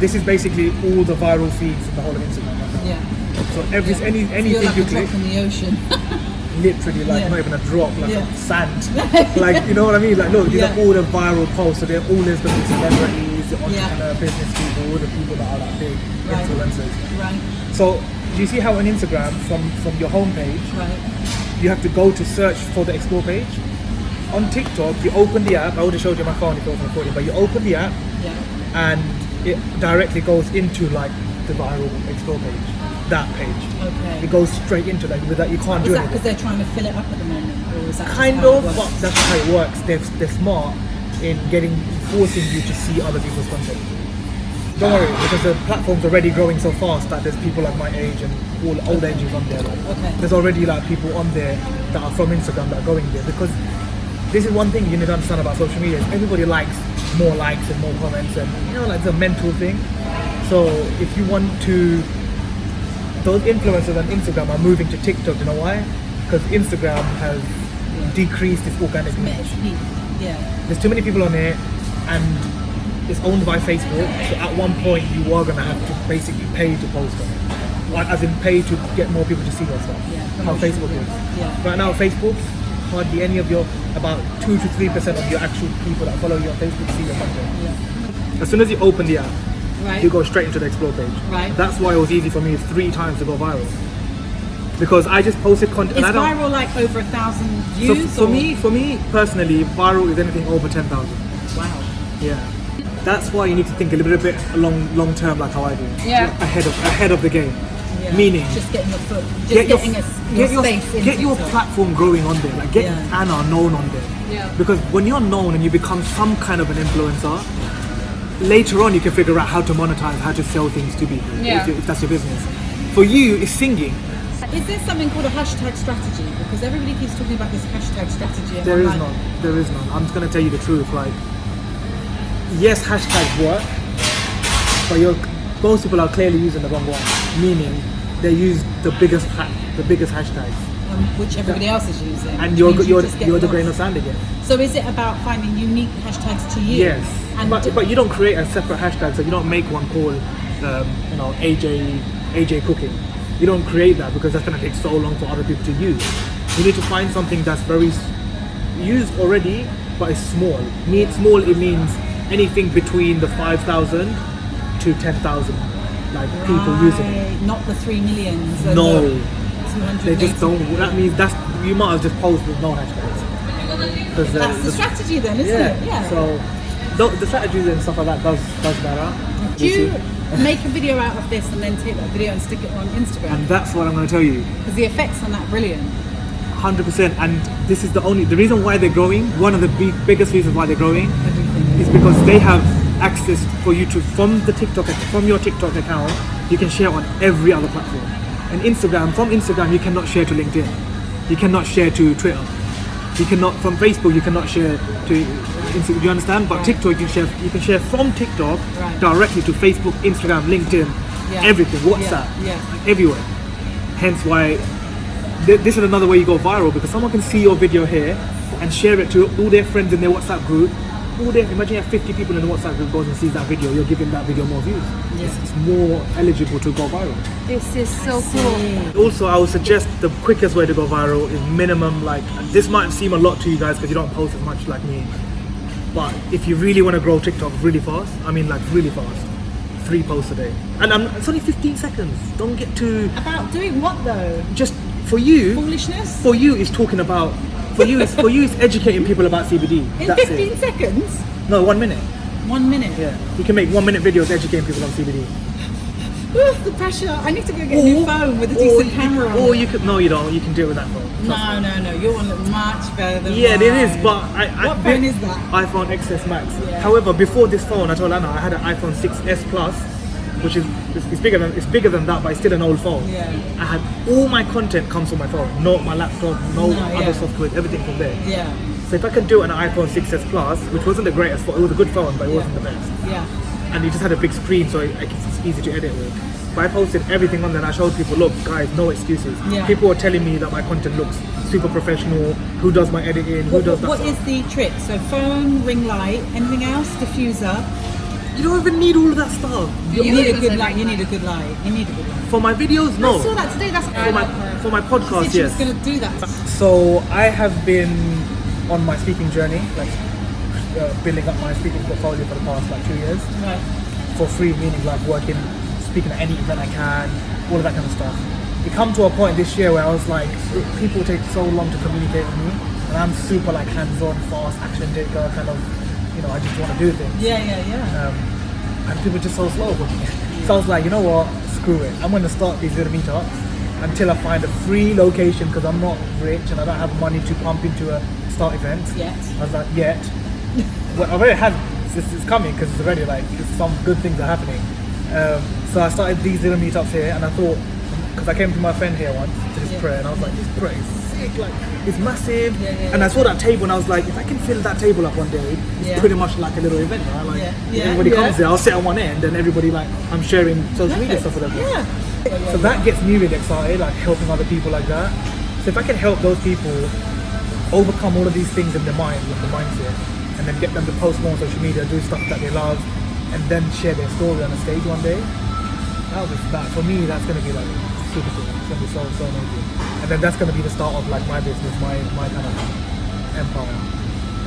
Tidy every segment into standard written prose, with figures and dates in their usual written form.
this is basically all the viral feeds in the whole of Instagram right now. Yeah. So anything You're like you a click, drop in the ocean. literally like Yeah. not even a drop, like Yeah. sand. Like, you know what I mean? Like, look, these are all the viral posts. So they're all the celebrities, the entrepreneur, business people, all the people that are like big influencers. Right. So you see how on Instagram, from your homepage, you have to go to search for the explore page. On TikTok, you open the app. I would have showed you my phone if it wasn't recording, but you open the app, and it directly goes into like the viral explore page. That page. Okay. It goes straight into that. With that, you can't do Is it. that because they're trying to fill it up at the moment, or is that just Kind how of, it works? but that's not how it works. They're smart in forcing you to see other people's content. Don't worry, because the platform's already growing so fast that there's people like my age and all old ages on there. Okay. There's already like people on there that are from Instagram that are going there, because this is one thing you need to understand about social media. Is everybody likes more likes and more comments, and you know, like it's a mental thing. So if you want to, those influencers on Instagram are moving to TikTok. You know why? Because Instagram has decreased its organic reach. Yeah. There's too many people on it, and it's owned by Facebook. So at one point, you are gonna have to basically pay to post on it, like as in pay to get more people to see your stuff. Yeah. How Facebook is. Yeah. Right now, Facebook, hardly any of your, about 2 to 3% of your actual people that follow you on Facebook see your content. Yeah. As soon as you open the app, Right. you go straight into the explore page. Right. That's why it was easy for me 3 times to go viral. Because I just posted content. Is and I don't, viral like over 1,000 so views? for me personally, viral is anything over 10,000. Wow. Yeah. That's why you need to think a little bit long term, like how I do. Yeah. Ahead of the game. Yeah. Meaning, just getting your foot, just get getting your space in get your TikTok. platform growing on there. Like get Anna known on there. Yeah. Because when you're known and you become some kind of an influencer, later on you can figure out how to monetize, how to sell things to people. Yeah. If that's your business. For you, it's singing. Is there something called a hashtag strategy? Because everybody keeps talking about this hashtag strategy. And There I'm is like, none. There is none. I'm just gonna tell you the truth. Like, yes, hashtags work, but most people are clearly using the wrong one. Meaning, they use the biggest hashtags, which everybody else is using. and which you're means you just get the lost. grain of sand again. So is it about finding unique hashtags to you? Yes, And but you don't create a separate hashtag. So you don't make one called, AJ cooking. You don't create that because that's gonna take so long for other people to use. You need to find something that's very used already, but it's small. Small, it means anything between the 5,000 to 10,000, like people using it. Not the 3 millions. and No, the 280. they just don't. That means you might as well just post with no hashtags. That's the strategy then, isn't it? Yeah. So the strategies and stuff like that does matter. Do you make a video out of this and then take that video and stick it on Instagram? And that's what I'm going to tell you. Because the effects on that are brilliant. 100%. And this is the reason why they're growing. One of the biggest reasons why they're growing is because they have access for you to from your TikTok account. You can share on every other platform. And from Instagram, you cannot share to LinkedIn. You cannot share to Twitter. You cannot from Facebook. You cannot share to Instagram. Do you understand? But TikTok, you can share from TikTok directly to Facebook, Instagram, LinkedIn, everything, WhatsApp, everywhere. Hence why this is another way you go viral, because someone can see your video here and share it to all their friends in their WhatsApp group. Imagine you have 50 people in the WhatsApp group goes and sees that video. You're giving that video more views. It's more eligible to go viral. This is so cool. Also, I would suggest the quickest way to go viral is minimum, like, this might seem a lot to you guys because you don't post as much like me, but if you really want to grow TikTok really fast, really fast, 3 posts a day. And it's only 15 seconds. Don't get too... About doing what though? Just for you... Foolishness? For you, it's talking about... For you, it's educating people about CBD. In That's 15 it. seconds? No, 1 minute. 1 minute? Yeah. You can make 1-minute videos educating people on CBD. Oof, the pressure. I need to go get a new phone with a decent camera on Or it. you could... No, you don't. You can do it with that phone. No. Your one looks much better than Yeah, mine. it is, but What phone is that? iPhone XS Max. Yeah. However, before this phone, I told Anna I had an iPhone 6s Plus, which is it's bigger than that, but it's still an old phone. Yeah. I had all my content comes from my phone, not my laptop, other software, everything from there. Yeah. So if I can do it on an iPhone 6s Plus, which wasn't the greatest phone, it was a good phone, but it wasn't the best. Yeah. And it just had a big screen, so it's easy to edit with. But I posted everything on there and I showed people, look guys, no excuses. Yeah. People were telling me that my content looks super professional, who does my editing, who does that What stuff. is the trick? So phone, ring light, anything else? Diffuser? You don't even need all of that stuff. You need a good light. You need a good light. You need a good light. For my videos, no. I saw that today. That's For my podcast, She yes. was going to do that. So I have been on my speaking journey, like building up my speaking portfolio for the past like 2 years. Right. For free, meaning like working, speaking at any event I can, all of that kind of stuff. It come to a point this year where I was like, people take so long to communicate with me, and I'm super like hands-on, fast, action taker, kind of, you know, I just want to do things. Yeah. And people are just so slow with me. So I was like, you know what, screw it. I'm going to start these little meetups until I find a free location, because I'm not rich and I don't have money to pump into a start event. Yet. I was like, yet. Well, I already had, this is coming because it's already like, some good things are happening. So I started these little meetups here, and I thought, because I came to my friend here once to this prayer, and I was like, this prayer is sick, like it's massive. And I saw that table, and I was like, if I can fill that table up one day, it's pretty much like a little event, right? Like if everybody comes there, I'll sit on one end, and everybody like, I'm sharing social media stuff with them. So that gets me really excited, like helping other people like that. So if I can help those people overcome all of these things in their mind, with the mindset, and then get them to post more on social media, do stuff that they love, and then share their story on a stage one day, that for me, that's going to be like super cool. It's going to be so amazing. And then that's going to be the start of like my business, my kind of empire.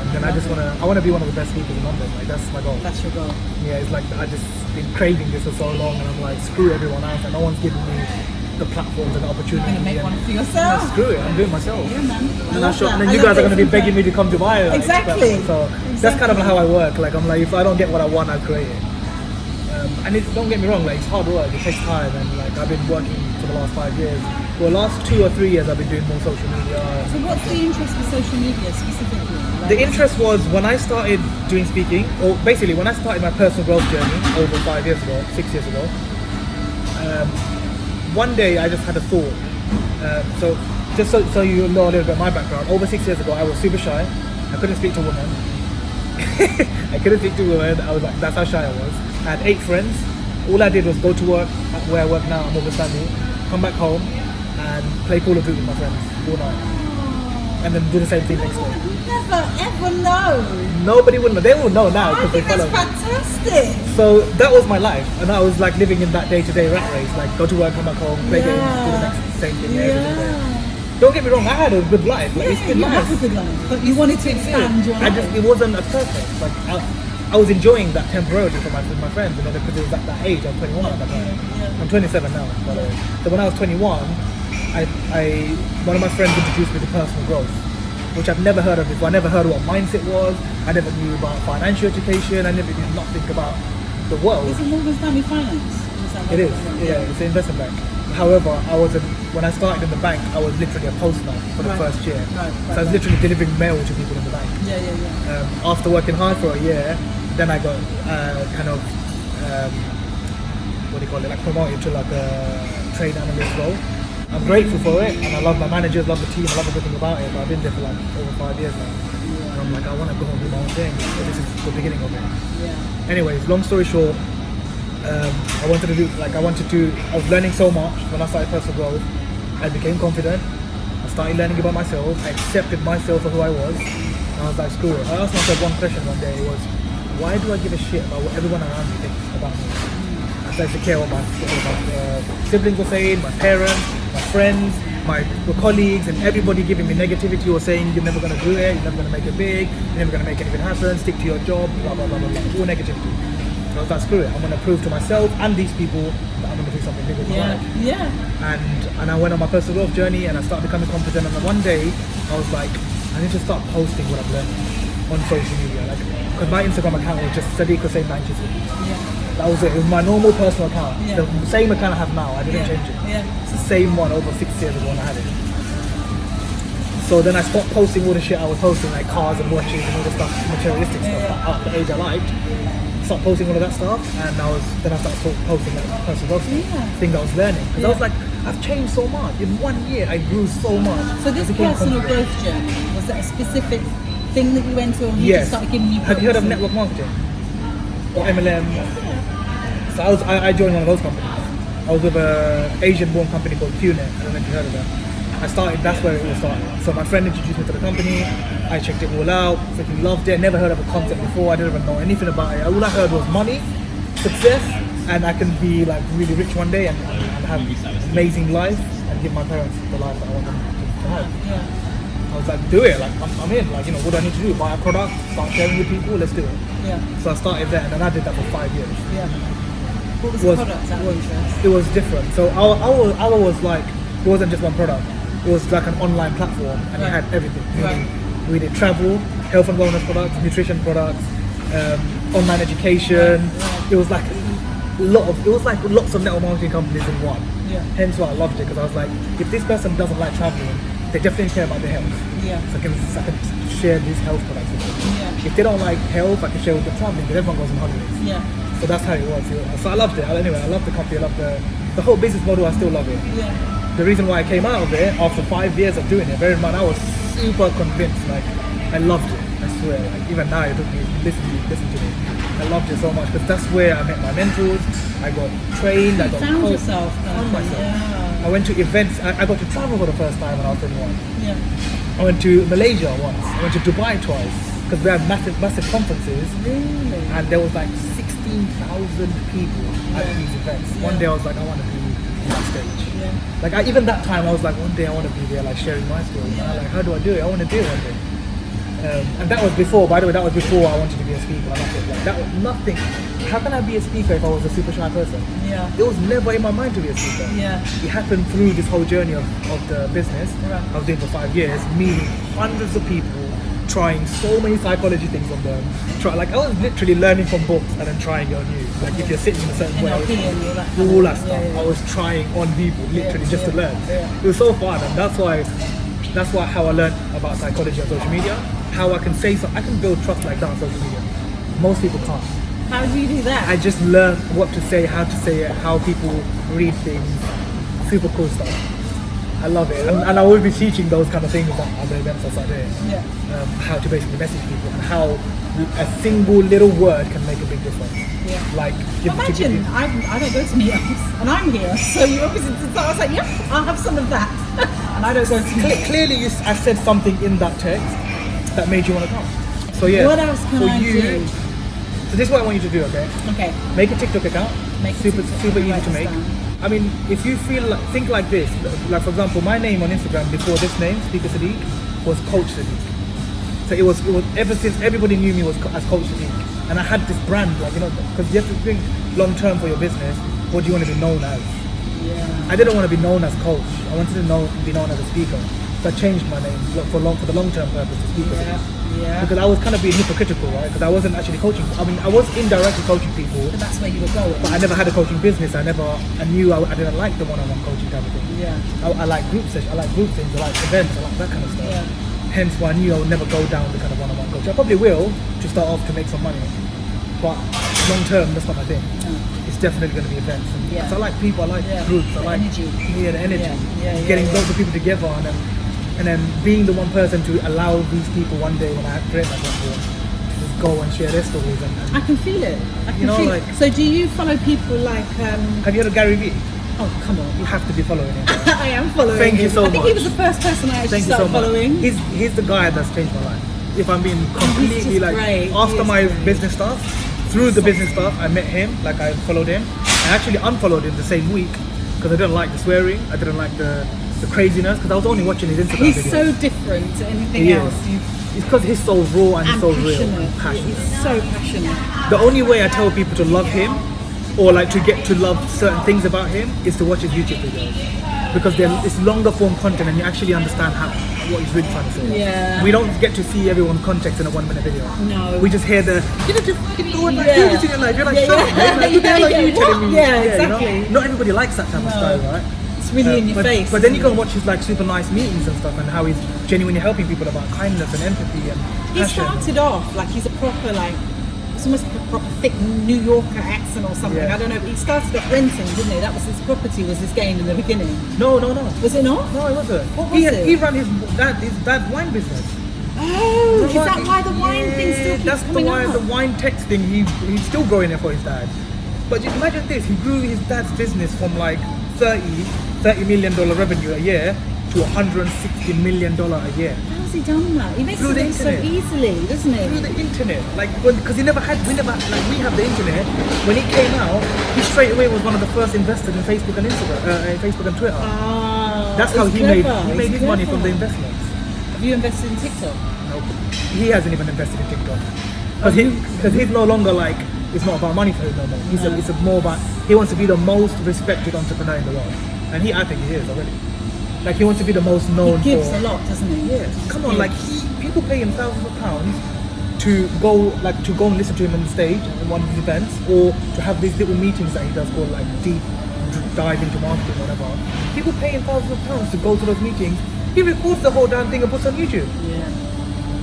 And then I want to be one of the best speakers in London. Like that's my goal. That's your goal. Yeah, it's like I just been craving this for so long, and I'm like, screw everyone else, and no one's giving me the platforms and the opportunity. You're going to make one for yourself. No, screw it, I'm doing it myself. Yeah, man. And then you guys are going to be begging me to come to Dubai. Like, Exactly. So that's kind of how I work. Like I'm like, if I don't get what I want, I'll create it. And don't get me wrong, like it's hard work, it takes time, and like I've been working for the last 5 years. Well, last 2 or 3 years I've been doing more social media. So what's the interest with social media specifically? Like, The interest was when I started doing speaking, or basically when I started my personal growth journey over 5 years ago, 6 years ago. One day I just had a thought. So just so you know a little bit of my background, over 6 years ago I was super shy. I couldn't speak to women. I couldn't speak to women. I was like, that's how shy I was. I had 8 friends. All I did was go to work, where I work now, I'm over Stanley, come back home and play Call of Duty with my friends all night. And then do the same thing next day. never ever know. Nobody would know. They will know now I because they think follow that's me. fantastic. So that was my life, and I was like living in that day-to-day rat race, like go to work, come back home, play games, do the next same thing every day. Don't get me wrong, I had a good life. Like, it's been you nice. have a good life, but you wanted to expand your life. It wasn't a purpose. Like I was enjoying that temporarily with my friends, you know, because it was at that age. I was 21 at that time. I'm 27 now, by the way. So when I was 21, one of my friends introduced me to personal growth, which I've never heard of before. I never heard what mindset was. I never knew about financial education. I never knew nothing about the world. Is it Morgan Stanley Finance? It is, yeah, it's an investment bank. However, when I started in the bank, I was literally a postman for the first year. So I was literally delivering mail to people in the bank. After working hard for a year, then I got like promoted to like a trade analyst role. I'm grateful for it, and I love my managers, love the team, I love everything about it, but I've been there for like over 5 years now. And I'm like, I want to go and do my own thing, but this is the beginning of it. Anyways, long story short, I was learning so much. When I started personal growth, I became confident. I started learning about myself. I accepted myself for who I was. And I was like, screw it. I asked myself one question one day, was, why do I give a shit about what everyone around me thinks about me? I started to care what my siblings were saying, my parents, my friends, my colleagues, and everybody giving me negativity or saying, you're never going to do it, you're never going to make it big, you're never going to make anything happen, stick to your job, blah, blah, blah, blah, blah. All negativity. So I was like, screw it, I'm going to prove to myself and these people that I'm going to do something big with my life. And I went on my personal growth journey, and I started becoming confident, and then one day I was like, I need to start posting what I've learned on social media, like, because my Instagram account was just Sadiq Hussain 96. That was it. It was my normal personal account. The same account I have now. I didn't change it. It's the same one over 6 years ago when I had it. So then I stopped posting all the shit I was posting, like cars and watches and all the stuff, materialistic stuff at the age I liked. Stopped posting all of that stuff, and then I started posting that personal growth thing that I was learning. Because I was like, I've changed so much. In 1 year, I grew so much. So this personal growth journey, was that a specific thing that you went to, or you just started giving you Have you heard of network marketing? Or MLM? So I joined one of those companies. I was with an Asian-born company called QNet. I don't know if you heard of that. That's where it all started. So my friend introduced me to the company. I checked it all out, freaking loved it. Never heard of a concept before. I didn't even know anything about it. All I heard was money, success, and I can be like really rich one day and have amazing life and give my parents the life that I want them to have. Yeah. I was like, do it. Like I'm in. Like, you know, what do I need to do? Buy a product, start sharing with people. Let's do it. Yeah. So I started there, and then I did that for 5 years. Yeah. What was the product out of interest? It was different. So our was like, it wasn't just one product. It was like an online platform, and it had everything. Right. We did travel, health and wellness products, nutrition products, online education. Right. It was like lots of network marketing companies in one. Yeah. Hence why I loved it, because I was like, if this person doesn't like traveling, they definitely care about their health. Yeah. So I can share these health products with them. Yeah. If they don't like health, I can share with them traveling, because everyone goes on holidays. Yeah. So that's how it was. So I loved it. Anyway, I love the company. I love the whole business model. I still love it. Yeah. The reason why I came out of it after 5 years of doing it, bear in mind, I was super convinced. Like, I loved it. I swear. Like, even now, it took me listen to me. I loved it so much, because that's where I met my mentors. I got trained. I got Found coached. yourself. Found myself. Yeah. I went to events. I got to travel for the first time when I was 21. Yeah. I went to Malaysia once. I went to Dubai twice, because we had massive conferences. Really? And there was like 16,000 people at these events. Yeah. One day I was like, I want to be on that stage. Yeah. Like even that time I was like, one day I want to be there, like sharing my story. And I'm like, how do I do it? I want to do it one day. And that was before, by the way, that was before I wanted to be a speaker. I loved it. Like that was nothing. How can I be a speaker if I was a super shy person? Yeah. It was never in my mind to be a speaker. Yeah. It happened through this whole journey of the business. Right. I was doing for 5 years, meeting hundreds of people, trying so many psychology things on them. I was literally learning from books and then trying it on you. Like if you're sitting in a certain way, NLP and all that. all that stuff. Yeah. I was trying on people literally just to learn. Yeah. It was so fun, and that's why how I learned about psychology on social media. How I can say I can build trust like that on social media. Most people can't. How do you do that? I just learned what to say, how to say it, how people read things. Super cool stuff. I love it, and I will be teaching those kind of things at the events outside there. Yeah. How to basically message people and how a single little word can make a big difference. Yeah. Like, Imagine, I don't go to meetups and I'm here, so you obviously, so I was like, yep, I'll have some of that. And I don't go to meetups. Clearly, I said something in that text that made you want to come. So yeah. What else can I do? So this is what I want you to do, okay? Okay. Make a TikTok account. Make a super TikTok, super easy write to this make. down. I mean, if you think like this, like for example, my name on Instagram before this name, Speaker Sadiq, was Coach Sadiq. So it was ever since everybody knew me as Coach Sadiq, and I had this brand, like, you know, because you have to think long term for your business. What do you want to be known as? Yeah. I didn't want to be known as coach. I wanted to be known as a speaker. So I changed my name for the long term purpose to Speaker Sadiq. Yeah. Because I was kind of being hypocritical, right? Because I wasn't actually coaching. I mean, I was indirectly coaching people, But that's where you were going. but I never had a coaching business. I knew I didn't like the one-on-one coaching type of thing. Yeah. I like group sessions, I like group things, I like events, I like that kind of stuff. Yeah. Hence why I knew I would never go down the kind of one-on-one coaching. I probably will to start off to make some money, but long term, that's not my thing. It's definitely going to be events. And Yeah. so I like people, I like Yeah. groups, I The like energy. the energy, Yeah, getting yeah. lots of people together, and then being the one person to allow these people one day when I create my platform to just go and share their stories. I can feel it. I can You know, feel like- it. So do you follow people like, Have you heard of Gary Vee? oh, come on. You have to be following him. I am following Thank you him. so I think he much. was the first person I actually Thank you so started much. following. He's the guy that's changed my life. If I'm being completely just like great. He after is my great. business stuff, through the business stuff, I met him. Like I followed him. I actually unfollowed him the same week because I didn't like the swearing. I didn't like the craziness because I was only watching his Instagram He's videos. so different to anything He else. is. It's because he's so raw and And so real passionate. and passionate. He's so passionate. The only way I tell people to love him or like to get to love certain things about him is to watch his YouTube videos. Because it's longer form content and you actually understand what he's really trying to say. Yeah. We don't get to see everyone's context in a 1 minute video. No. We just hear you need to fucking go and like do Yeah. this in your life. You're like, Yeah, shut yeah. up, man. Like, Yeah, like yeah, you telling what? me. Yeah, You exactly. know? Not everybody likes that type of style, right? It's really in your face. But then you go and watch his like super nice meetings and stuff and how he's genuinely helping people about kindness and empathy and He passion. started off like he's a proper like, it's almost like a proper thick New Yorker accent or something. Yeah. I don't know. But he started off renting, didn't he? That was his property, was his game in the beginning. No. Was it not? No, it wasn't. What was it? He ran his dad's wine business. Oh, is that why the wine thing still keeps that's coming why up? the wine text thing, he's still growing it for his dad. But just imagine this, he grew his dad's business from like $30 million revenue a year to $160 million a year. How's he done that? He makes Through the it so internet. easily, doesn't he? Through the internet, like because we have the internet. When he came out, he straight away was one of the first investors in Facebook and Instagram, Facebook and Twitter. Ah, That's how he's he made clever. his He's money from the clever. investments. Have you invested in TikTok? Nope. He hasn't even invested in TikTok because he's no longer like it's not about money for him no more. It's more about he wants to be the most respected entrepreneur in the world, and I think he is already. Like he wants to be the most known. He gives for, a lot, doesn't he? Yeah, come on, like people pay him thousands of pounds to go and listen to him on stage in one of his events, or to have these little meetings that he does called like deep dive into marketing or whatever. People pay him thousands of pounds to go to those meetings. He records the whole damn thing and puts on YouTube. Yeah.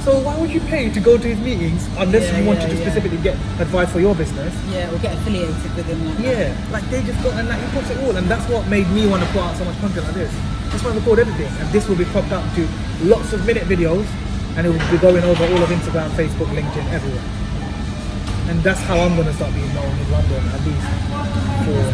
So why would you pay to go to his meetings unless you wanted to specifically get advice for your business? Yeah, or get affiliated with him like that. Yeah, like they just got and like he puts it all, and that's what made me want to put out so much content like this. That's why I record everything, and this will be cropped up to lots of minute videos, and it will be going over all of Instagram, Facebook, LinkedIn, everywhere. And that's how I'm gonna start being known in London, at least.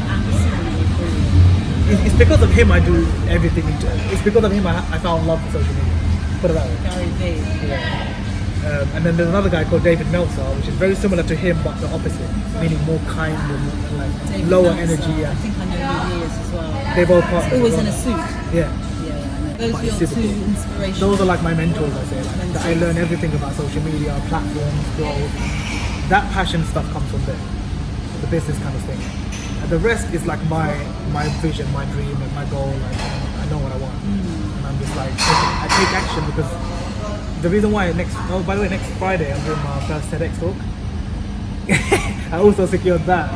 Absolutely brilliant. It's because of him I do everything. It's because of him I found love for social media. Put it that way. Gary V. Yeah. And then there's another guy called David Meltzer, which is very similar to him, but the opposite, meaning more kind and like David lower Meltzer, energy. I think I know who he is as well. They're both partners. Always as in well. a suit. Yeah. Yeah, I know. Those But are it's your super two cool. inspirations. Those are like my mentors, I say. Like, I learn everything about social media, platforms, growth. That passion stuff comes from there. The business kind of thing. And the rest is like my vision, my dream, and my goal. Like I know what I want, and I'm just like I take action because the reason why by the way, next Friday I'm doing my first TEDx talk. I also secured that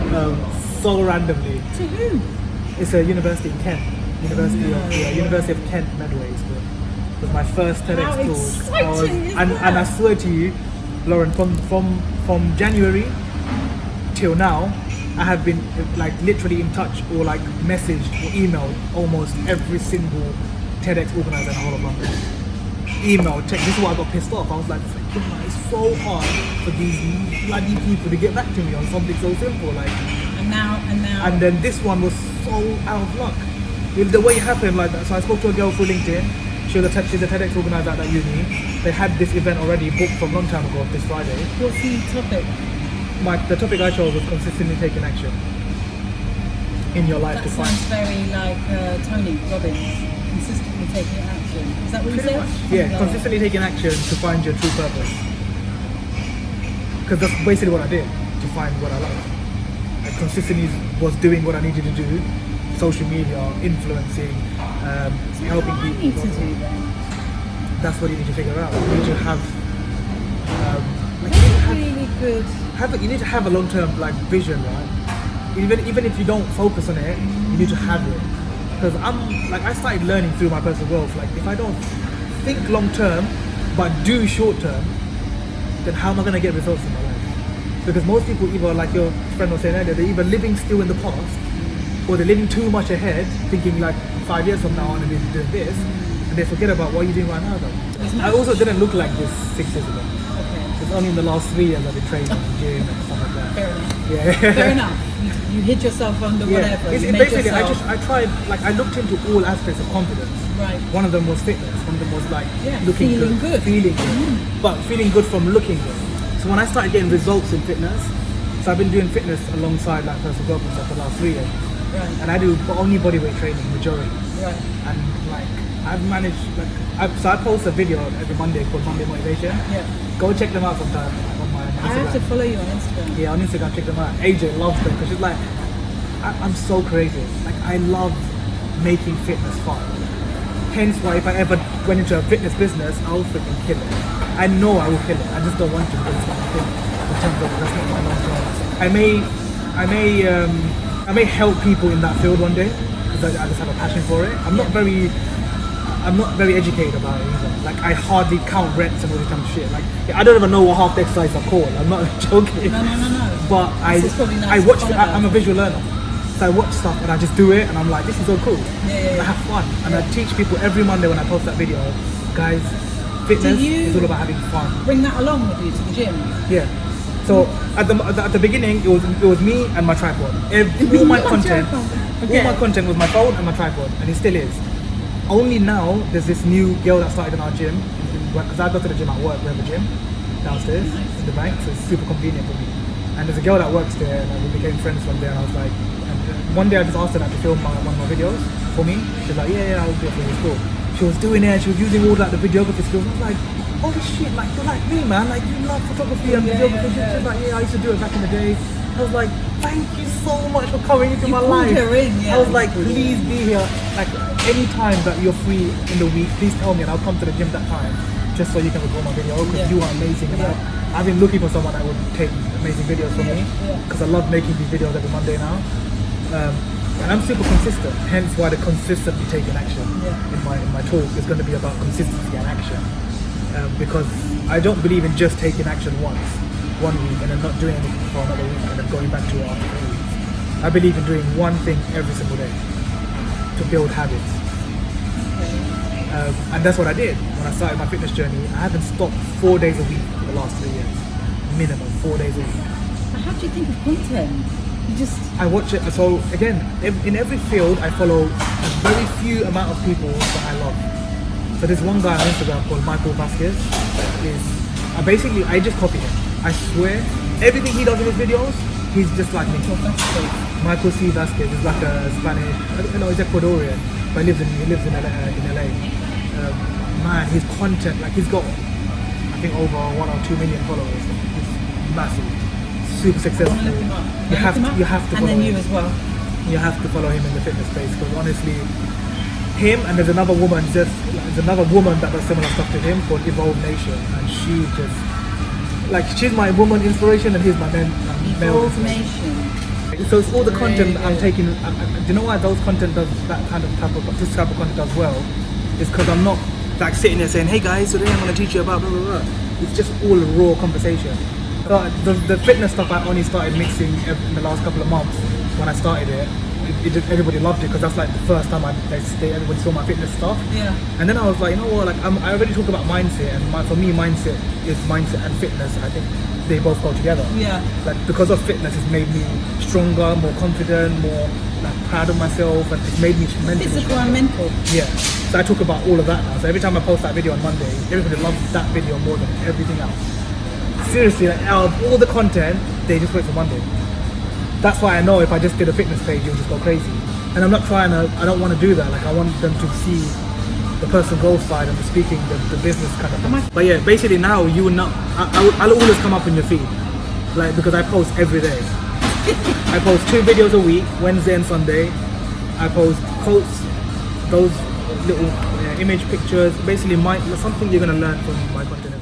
so randomly. To who? It's a university in Kent, University of Kent Medway School. It was my first TEDx How talk. exciting is And that? I swear to you, Lauren, from January till now, I have been like literally in touch or like messaged or emailed almost every single TEDx organizer in the whole of London. Email, text. This is why I got pissed off. I was like, freaking man, it's so hard for these bloody people to get back to me on something so simple. Like, And now. and then this one was so out of luck. The way it happened, like that. So I spoke to a girl through LinkedIn. She's a TEDx organizer at that uni. They had this event already booked from a long time ago, this Friday. What's the topic? The topic I chose was consistently taking action in your life That to sounds find. very like Tony Robbins. Consistently taking action. Is that what you Pretty said? much, yeah, consistently taking action to find your true purpose. Because that's basically what I did to find what I love. I consistently was doing what I needed to do, social media, influencing, helping What do I people. need to do then? That's what you need to figure out. You need to have, That's really good. you need to have a long-term like vision, right? Even if you don't focus on it, you need to have it. Because I started learning through my personal growth. Like if I don't think long-term, but do short-term, then how am I gonna get results in my life? Because most people either, like your friend was saying earlier, they're either living still in the past, or they're living too much ahead, thinking like 5 years from now I'm gonna be doing this, and they forget about what you're doing right now. Though. I also didn't look like this 6 years ago. Okay. It's only in the last 3 years I've been training in the gym and stuff like that. Fair enough. Yeah. Fair enough. You hid yourself under whatever. It's You made basically, yourself. I tried, like I looked into all aspects of confidence. Right. One of them was fitness, one of them was like feeling good. feeling good, but feeling good from looking good. So when I started getting results in fitness, so I've been doing fitness alongside like personal growth and stuff for the last 3 years. Right. And I do only bodyweight training, majority. Right. And like, I've managed, so I post a video every Monday called Monday Motivation. Yeah. Go check them out sometime on my Instagram. I have to follow you on Instagram. Yeah, on Instagram, check them out. AJ loves them because she's like, I'm so creative. Like, I love making fitness fun. Hence why if I ever went into a fitness business, I'll freaking kill it. I know I will kill it. I just don't want to because it's not my thing. In terms of that's not my long term. I may help people in that field one day because I just have a passion for it. I'm not very educated about it either. Like I hardly count reps and all this kind of shit. Like I don't even know what half the exercises are called. I'm not joking. No. But This is probably nice I to watch. fun about. I'm a visual learner, so I watch stuff and I just do it, and I'm like, this is so cool. Yeah. I have fun, and I teach people every Monday when I post that video, guys. Fitness is all about having fun. Bring that along with you to the gym. Yeah. So at the beginning, it was me and my tripod. All my content was my phone and my tripod, and it still is. only now there's this new girl that started in our gym, because I go to the gym at work. We have a gym downstairs in the bank, so it's super convenient for me. And there's a girl that works there, and we became friends from there. And I was like, one day I just asked her to film one of my videos for me. She's like, yeah, I'll do it for you. It's cool. She was doing it, and she was using all like the videography skills. I was like, holy shit, like you're like me, man. Like you love photography and videography. She was like, yeah, I used to do it back in the day. I was like, thank you so much for coming into my life. Her in, yeah. I was like, please be here. Like any time that you're free in the week, please tell me, and I'll come to the gym that time, just so you can record my video. Because you are amazing, and I've been looking for someone that would take amazing videos for me. Because I love making these videos every Monday now. And I'm super consistent. Hence why the consistently taking action in my talk is going to be about consistency and action. Because I don't believe in just taking action one week and then not doing anything for another week and then going back to it after 3 weeks. I believe in doing one thing every single day to build habits. And that's what I did when I started my fitness journey. I haven't stopped 4 days a week for the last 3 years. Minimum 4 days a week. How do you think of content? I watch it. So again, in every field I follow a very few amount of people that I love. So there's one guy on Instagram called Michael Vasquez. I just copy him. I swear, everything he does in his videos, he's just like me. Michael C. Vasquez is like a Spanish, I don't know, he's Ecuadorian, but he lives in LA. Man, his content, like he's got, I think over 1 or 2 million followers. He's massive, super successful. You have to follow him. And then you as well. You have to follow him in the fitness space, because honestly, him and there's another woman that does similar stuff to him called Evolve Nation, and she just, like, she's my woman inspiration and he's my male inspiration. So it's all the content I'm taking. Do you know why those content does that this type of content does well? It's because I'm not like sitting there saying, hey guys, today I'm going to teach you about blah blah blah. It's just all raw conversation. So the fitness stuff I only started mixing in the last couple of months when I started it. Everybody loved it because that's like the first time everybody saw my fitness stuff. Yeah. And then I was like, you know what? Like I already talk about mindset, and for me, mindset and fitness. I think they both go together. Yeah. Like because of fitness, it's made me stronger, more confident, more like proud of myself, and it's made me mentally physical stronger. and mental. Yeah. So I talk about all of that now. So every time I post that video on Monday, everybody loves that video more than everything else. Seriously, like out of all the content, they just wait for Monday. That's why I know if I just did a fitness page, you'll just go crazy. And I'm not I don't want to do that. Like I want them to see the personal growth side and the speaking, the business kind of thing. But yeah, basically now you will not, I'll always come up on your feed. Like, because I post every day. I post 2 videos a week, Wednesday and Sunday. I post quotes, those little image pictures, basically something you're going to learn from my content.